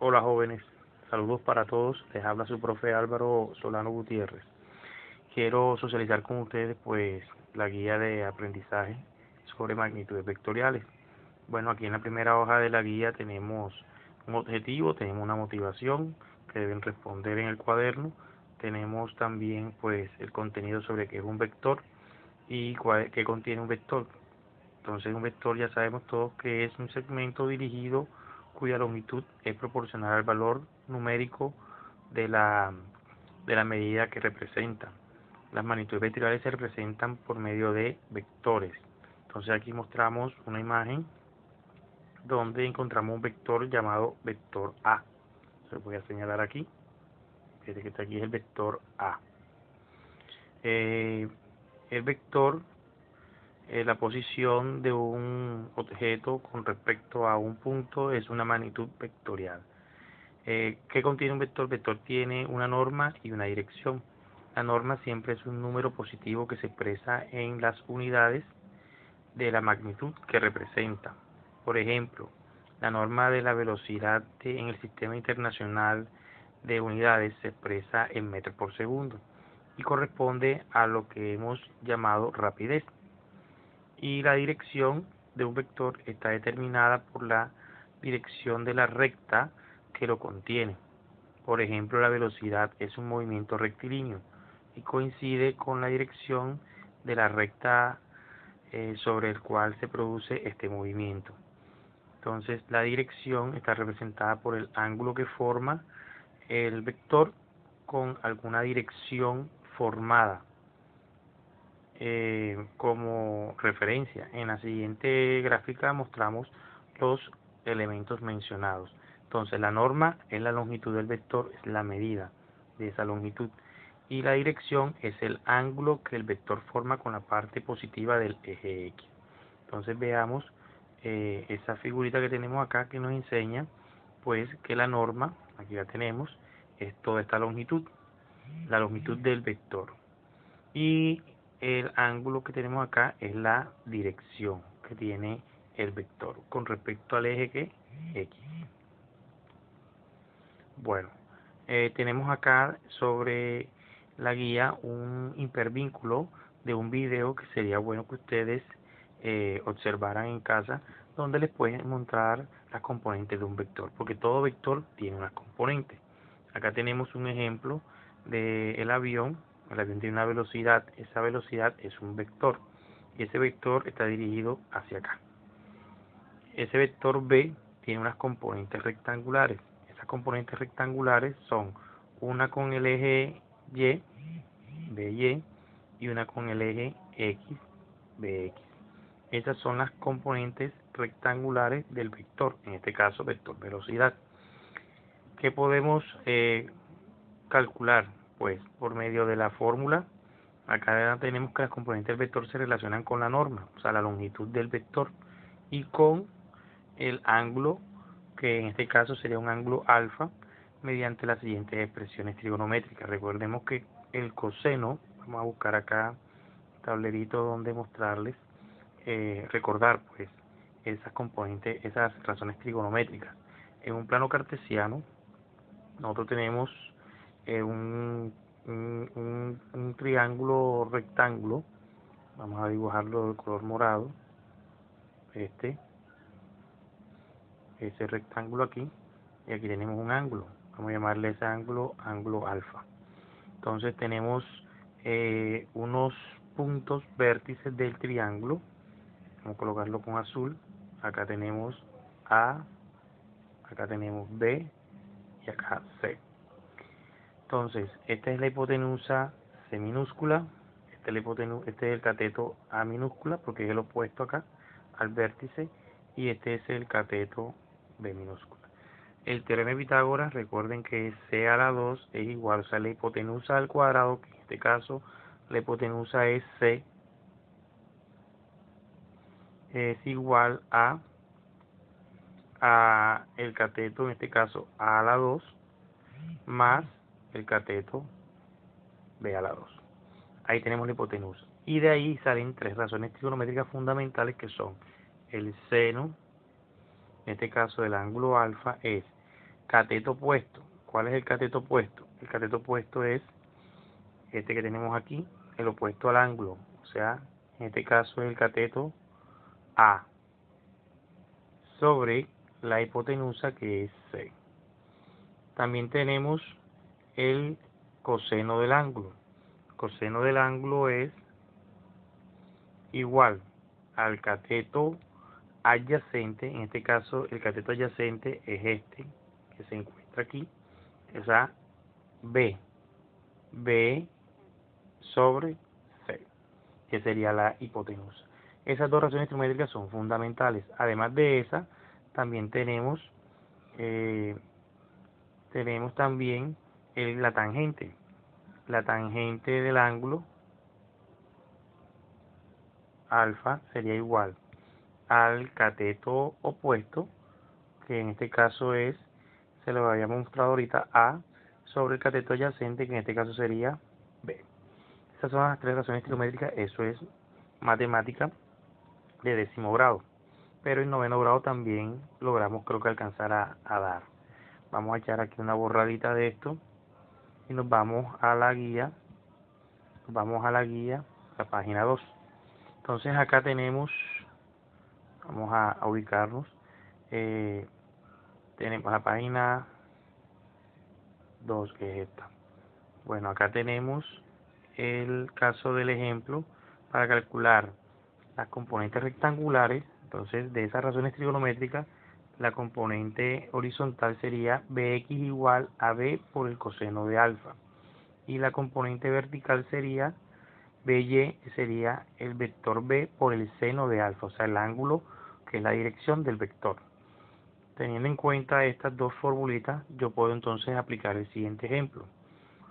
Hola jóvenes, saludos para todos, les habla su profe Álvaro Solano Gutiérrez. Quiero socializar con ustedes pues la guía de aprendizaje sobre magnitudes vectoriales. Bueno, aquí en la primera hoja de la guía tenemos un objetivo, tenemos una motivación que deben responder en el cuaderno. Tenemos también pues el contenido sobre qué es un vector y qué contiene un vector. Entonces un vector ya sabemos todos que es un segmento dirigido cuya longitud es proporcional al valor numérico de la medida que representa. Las magnitudes vectoriales se representan por medio de vectores. Entonces aquí mostramos una imagen donde encontramos un vector llamado vector A. Se lo voy a señalar aquí. Fíjate que está aquí es el vector A. El vector la posición de un objeto con respecto a un punto es una magnitud vectorial. ¿Qué contiene un vector? El vector tiene una norma y una dirección. La norma siempre es un número positivo que se expresa en las unidades de la magnitud que representa. Por ejemplo, la norma de la velocidad en el sistema internacional de unidades se expresa en metros por segundo y corresponde a lo que hemos llamado rapidez. Y la dirección de un vector está determinada por la dirección de la recta que lo contiene. Por ejemplo, la velocidad es un movimiento rectilíneo y coincide con la dirección de la recta sobre el cual se produce este movimiento. Entonces, la dirección está representada por el ángulo que forma el vector con alguna dirección formada como referencia. En la siguiente gráfica mostramos los elementos mencionados. Entonces la norma es la longitud del vector, es la medida de esa longitud. Y la dirección es el ángulo que el vector forma con la parte positiva del eje X. Entonces veamos esa figurita que tenemos acá que nos enseña pues que la norma, aquí la tenemos, es toda esta longitud, la longitud del vector. Y el ángulo que tenemos acá es la dirección que tiene el vector con respecto al eje que X. Bueno, tenemos acá sobre la guía un hipervínculo de un video que sería bueno que ustedes observaran en casa, donde les pueden mostrar las componentes de un vector, porque todo vector tiene unas componentes. Acá tenemos un ejemplo del avión. El avión tiene una velocidad, esa velocidad es un vector y ese vector está dirigido hacia acá. Ese vector B tiene unas componentes rectangulares. Esas componentes rectangulares son una con el eje Y, BY, y una con el eje X, BX. Esas son las componentes rectangulares del vector, en este caso vector velocidad. ¿Qué podemos calcular? Pues por medio de la fórmula, acá tenemos que las componentes del vector se relacionan con la norma, o sea, la longitud del vector, y con el ángulo, que en este caso sería un ángulo alfa, mediante las siguientes expresiones trigonométricas. Recordemos que el coseno, vamos a buscar acá un tablerito donde mostrarles, recordar pues esas componentes, esas razones trigonométricas. En un plano cartesiano, nosotros tenemos un triángulo rectángulo. Vamos a dibujarlo de color morado, ese rectángulo aquí, y aquí tenemos un ángulo. Vamos a llamarle ese ángulo ángulo alfa. Entonces tenemos unos puntos vértices del triángulo. Vamos a colocarlo con azul. Acá tenemos A, acá tenemos B y acá C. Entonces, esta es la hipotenusa C minúscula, este es el cateto A minúscula, porque es el opuesto acá al vértice, y este es el cateto B minúscula. El teorema de Pitágoras, recuerden que C a la 2 es igual, o sea, la hipotenusa al cuadrado, que en este caso la hipotenusa es C, es igual a el cateto, en este caso A a la 2, más el cateto B a la 2. Ahí tenemos la hipotenusa. Y de ahí salen tres razones trigonométricas fundamentales que son el seno, en este caso del ángulo alfa, es cateto opuesto. ¿Cuál es el cateto opuesto? El cateto opuesto es este que tenemos aquí, el opuesto al ángulo. O sea, en este caso es el cateto A sobre la hipotenusa, que es C. También tenemos el coseno del ángulo. El coseno del ángulo es igual al cateto adyacente. En este caso el cateto adyacente es este que se encuentra aquí, esa B sobre C, que sería la hipotenusa. Esas dos razones trigonométricas son fundamentales. Además de esa, también tenemos también la tangente. La tangente del ángulo alfa sería igual al cateto opuesto, que en este caso se lo había mostrado ahorita, A sobre el cateto adyacente, que en este caso sería B. Esas son las tres razones trigonométricas. Eso es matemática de 10º grado. Pero en 9º grado también logramos, creo que, alcanzar a dar. Vamos a echar aquí una borradita de esto y nos vamos a la guía. La página 2. Entonces acá tenemos, vamos a ubicarnos, tenemos la página 2, que es esta. Bueno, acá tenemos el caso del ejemplo para calcular las componentes rectangulares. Entonces, de esas razones trigonométricas, la componente horizontal sería bx igual a b por el coseno de alfa. Y la componente vertical sería by, que sería el vector b por el seno de alfa, o sea, el ángulo que es la dirección del vector. Teniendo en cuenta estas dos formulitas, yo puedo entonces aplicar el siguiente ejemplo.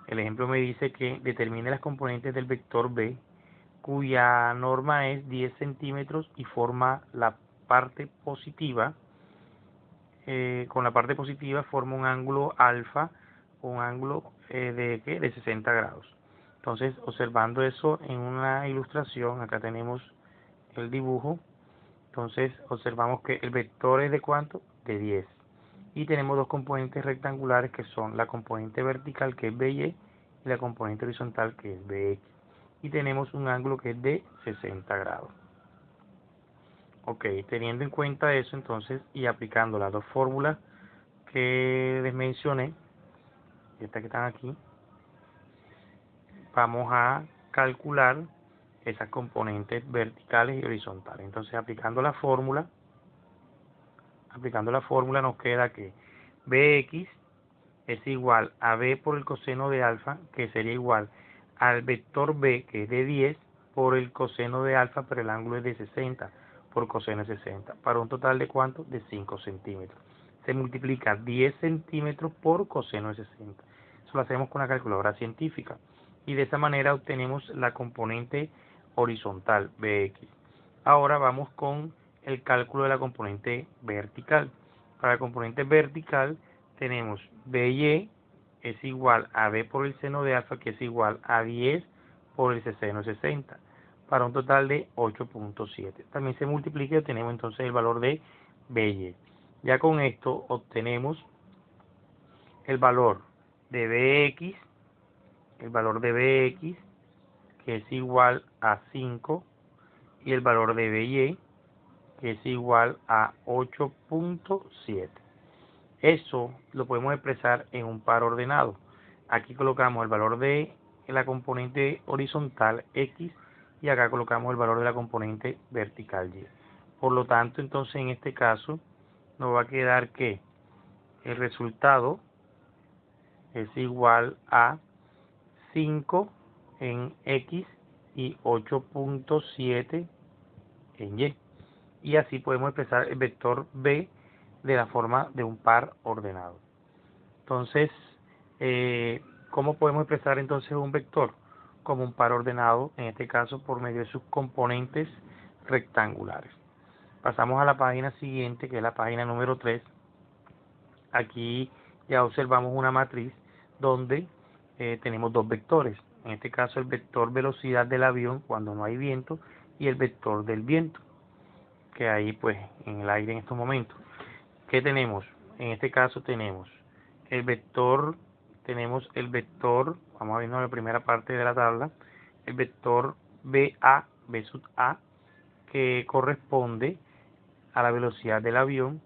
El ejemplo me dice que determine las componentes del vector b, cuya norma es 10 centímetros y forma la parte positiva. Con la parte positiva forma un ángulo alfa, un ángulo de 60 grados. Entonces, observando eso en una ilustración, acá tenemos el dibujo. Entonces, observamos que el vector es de ¿cuánto? De 10. Y tenemos dos componentes rectangulares, que son la componente vertical, que es BY, y la componente horizontal, que es BX. Y tenemos un ángulo que es de 60 grados. Ok, teniendo en cuenta eso, entonces, y aplicando las dos fórmulas que les mencioné, estas que están aquí, vamos a calcular esas componentes verticales y horizontales. Entonces, aplicando la fórmula nos queda que Bx es igual a b por el coseno de alfa, que sería igual al vector b, que es de 10, por el coseno de alfa, pero el ángulo es de 60, por coseno de 60, para un total de ¿cuánto? De 5 centímetros. Se multiplica 10 centímetros por coseno de 60. Eso lo hacemos con la calculadora científica. Y de esa manera obtenemos la componente horizontal, Bx. Ahora vamos con el cálculo de la componente vertical. Para la componente vertical tenemos BY es igual a B por el seno de alfa, que es igual a 10 por el seno de 60, para un total de 8.7. También se multiplica y obtenemos entonces el valor de BY. Ya con esto obtenemos el valor de BX, que es igual a 5, y el valor de BY, que es igual a 8.7. Eso lo podemos expresar en un par ordenado. Aquí colocamos el valor de la componente horizontal X y acá colocamos el valor de la componente vertical Y. Por lo tanto, entonces en este caso nos va a quedar que el resultado es igual a 5 en X y 8.7 en Y. Y así podemos expresar el vector B de la forma de un par ordenado. Entonces, ¿cómo podemos expresar entonces un vector? Como un par ordenado, en este caso por medio de sus componentes rectangulares. Pasamos a la página siguiente, que es la página número 3. Aquí ya observamos una matriz donde tenemos dos vectores. En este caso el vector velocidad del avión cuando no hay viento y el vector del viento que hay pues en el aire en estos momentos. ¿Qué tenemos? En este caso tenemos el vector, tenemos el vector, vamos a vernos la primera parte de la tabla, el vector BA, B sub A, que corresponde a la velocidad del avión,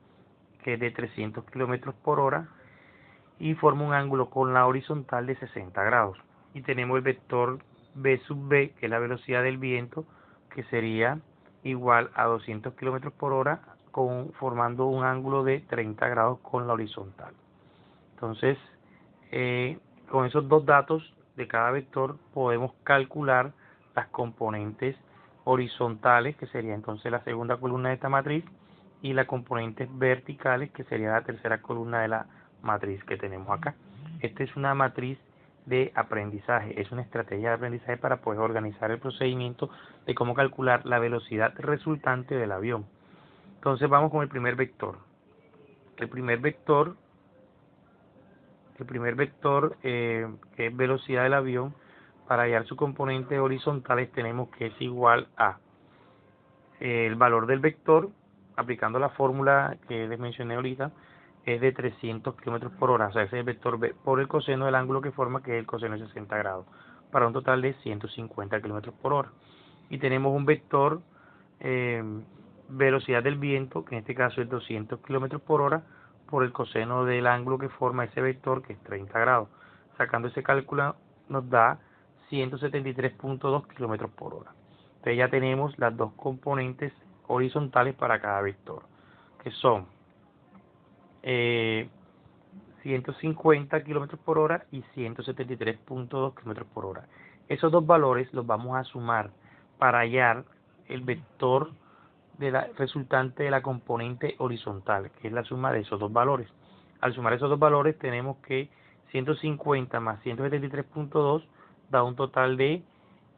que es de 300 kilómetros por hora, y forma un ángulo con la horizontal de 60 grados. Y tenemos el vector B sub B, que es la velocidad del viento, que sería igual a 200 kilómetros por hora, formando un ángulo de 30 grados con la horizontal. Entonces, con esos dos datos de cada vector podemos calcular las componentes horizontales, que sería entonces la segunda columna de esta matriz, y las componentes verticales, que sería la tercera columna de la matriz que tenemos acá. Esta es una matriz de aprendizaje, es una estrategia de aprendizaje para poder organizar el procedimiento de cómo calcular la velocidad resultante del avión. Entonces vamos con el primer vector. El primer vector, que es velocidad del avión, para hallar sus componentes horizontales tenemos que es igual a el valor del vector, aplicando la fórmula que les mencioné ahorita, es de 300 kilómetros por hora, o sea, ese es el vector B, por el coseno del ángulo que forma, que es el coseno de 60 grados, para un total de 150 kilómetros por hora. Y tenemos un vector eh, velocidad del viento, que en este caso es 200 kilómetros por hora, por el coseno del ángulo que forma ese vector, que es 30 grados. Sacando ese cálculo nos da 173.2 kilómetros por hora. Entonces ya tenemos las dos componentes horizontales para cada vector, que son 150 kilómetros por hora y 173.2 kilómetros por hora. Esos dos valores los vamos a sumar para hallar el vector de la resultante de la componente horizontal, que es la suma de esos dos valores. Al sumar esos dos valores tenemos que 150 más 173.2 da un total de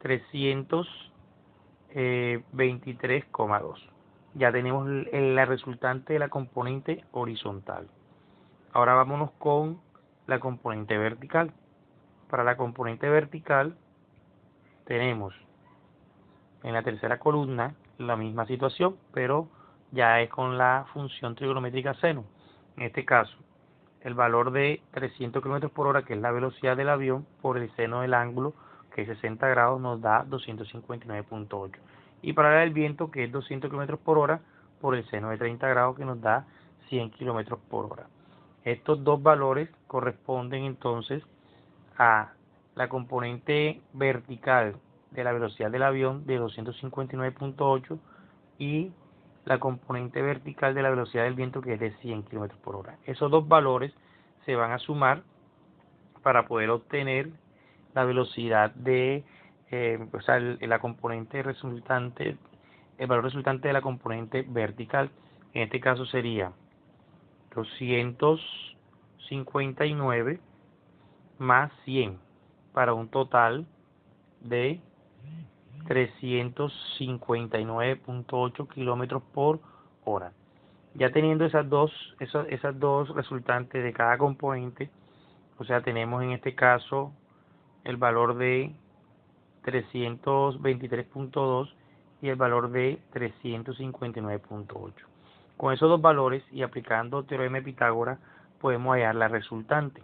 323,2. Ya tenemos la resultante de la componente horizontal. Ahora vámonos con la componente vertical. Para la componente vertical tenemos en la tercera columna la misma situación, pero ya es con la función trigonométrica seno. En este caso, el valor de 300 km por hora, que es la velocidad del avión, por el seno del ángulo, que es 60 grados, nos da 259.8. Y para el viento, que es 200 km por hora, por el seno de 30 grados, que nos da 100 km por hora. Estos dos valores corresponden entonces a la componente vertical de la velocidad del avión de 259.8 y la componente vertical de la velocidad del viento, que es de 100 km por hora. Esos dos valores se van a sumar para poder obtener la velocidad de, la componente resultante, el valor resultante de la componente vertical. En este caso sería 259 más 100, para un total de 359.8 kilómetros por hora. Ya teniendo esas dos resultantes de cada componente, o sea, tenemos en este caso el valor de 323.2 y el valor de 359.8. Con esos dos valores y aplicando teorema de Pitágoras podemos hallar la resultante.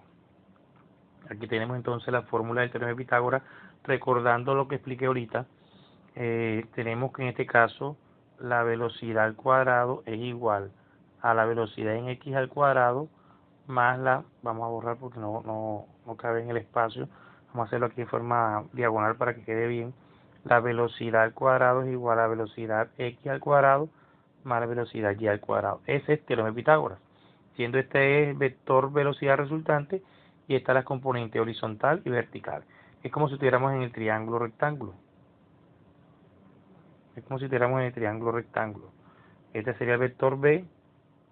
Aquí tenemos entonces la fórmula del teorema de Pitágoras. Recordando lo que expliqué ahorita, tenemos que en este caso la velocidad al cuadrado es igual a la velocidad en x al cuadrado más vamos a borrar porque no cabe en el espacio, vamos a hacerlo aquí de forma diagonal para que quede bien. La velocidad al cuadrado es igual a la velocidad x al cuadrado más la velocidad y al cuadrado. Ese es el teorema de Pitágoras, siendo este el vector velocidad resultante y esta la componente horizontal y vertical. Es como si estuviéramos en el triángulo rectángulo. Este sería el vector B,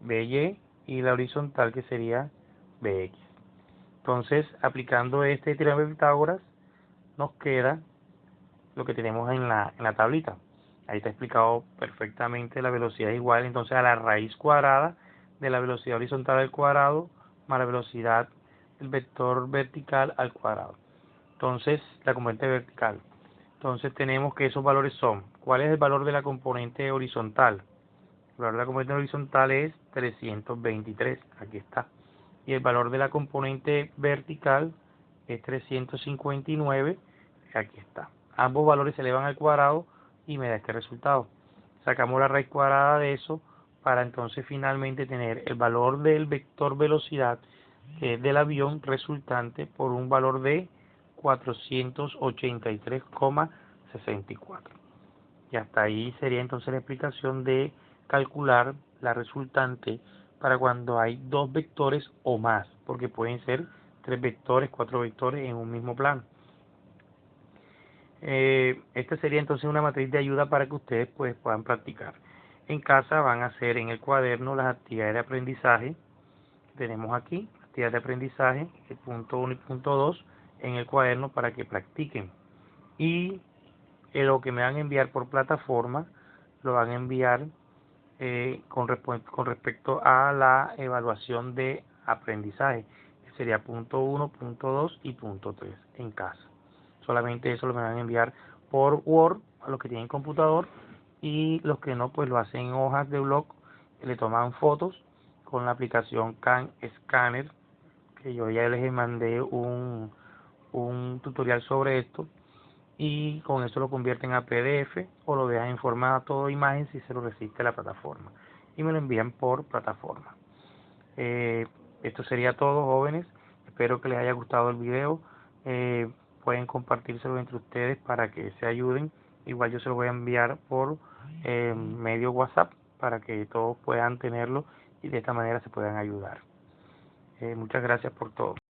BY, y la horizontal, que sería BX. Entonces, aplicando este teorema de Pitágoras, nos queda lo que tenemos en la tablita. Ahí está explicado perfectamente la velocidad igual entonces a la raíz cuadrada de la velocidad horizontal al cuadrado más la velocidad del vector vertical al cuadrado. Entonces, la componente vertical. Entonces tenemos que esos valores son, ¿cuál es el valor de la componente horizontal? El valor de la componente horizontal es 323, aquí está. y el valor de la componente vertical es 359, aquí está. Ambos valores se elevan al cuadrado y me da este resultado. Sacamos la raíz cuadrada de eso para entonces finalmente tener el valor del vector velocidad, que es del avión resultante, por un valor de 483,64. Y hasta ahí sería entonces la explicación de calcular la resultante para cuando hay dos vectores o más, porque pueden ser 3 vectores, 4 vectores en un mismo plano. Esta sería entonces una matriz de ayuda para que ustedes pues puedan practicar. En casa van a hacer en el cuaderno las actividades de aprendizaje. Tenemos aquí actividades de aprendizaje, el punto 1 y punto 2 en el cuaderno para que practiquen. Y lo que me van a enviar por plataforma lo van a enviar con respecto a la evaluación de aprendizaje, que sería punto 1, punto 2 y punto 3 en casa. Solamente eso lo me van a enviar por Word a los que tienen computador, y los que no pues lo hacen en hojas de blog, le toman fotos con la aplicación Can Scanner, que yo ya les mandé un tutorial sobre esto, y con eso lo convierten a PDF o lo dejan en formato de imagen si se lo resiste la plataforma, y me lo envían por plataforma. Esto sería todo, jóvenes. Espero que les haya gustado el video. Pueden compartírselo entre ustedes para que se ayuden. Igual yo se lo voy a enviar por medio WhatsApp para que todos puedan tenerlo y de esta manera se puedan ayudar. Muchas gracias por todo.